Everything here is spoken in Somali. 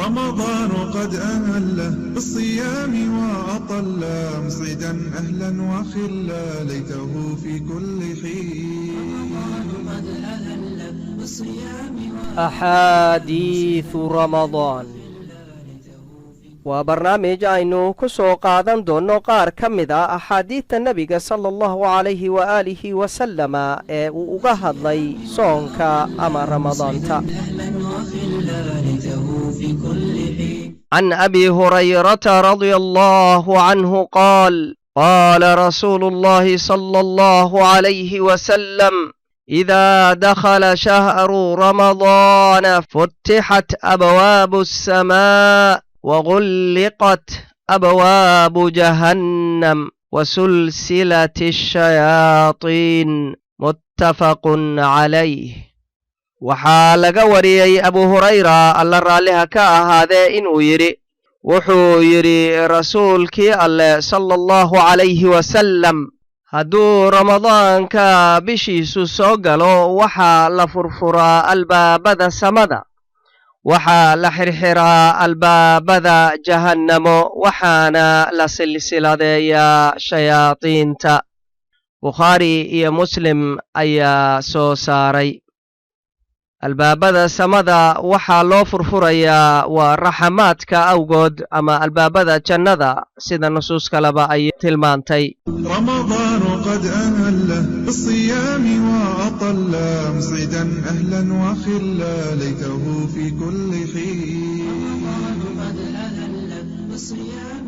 رمضان قد أهله بالصيام وأطل مسعدا أهلا وخلا ليته في كل حين. رمضان قد أهله بالصيام أحاديث رمضان waa barnaamij aynu ku soo qaadan doonno qaar ka mid a axaadiidta nebiga sala allahu calayhi waaalihi wasalama ee uu uga hadlay soonka ama ramadaanta can abi hurayrata radia allahu canhu qaal qaala rasuulu اllahi sala allahu calayhi wasalam إذا دخل شهر رمضان فتحت أبواب السماء وغلقت أبواب جهنم وسلسلة الشياطين متفق عليه. waxaa laga wariyey abu hurayra alla raalliha ka ahaadee inuu yidhi wuxuu yidhi rasuulkii alleh sala allahu calayhi wasalam hadduu ramadaanka bishiisu soo galo waxaa la furfuraa albaabada samada waxaa la xirxiraa albaabada jahannamo waxaana la silsiladeeyaa shayaadiinta bukhaari iyo muslim ayaa soo saaray albaabada samada waxaa loo furfurayaa waa raxamaadka awgood ama albaabada jannada sida nusuus kaleba ay tilmaantay. رمضان قد أهله بالصيام وأطل مسعدا أهلا وخلا ليته في كل حين. رمضان قد أهله بالصيام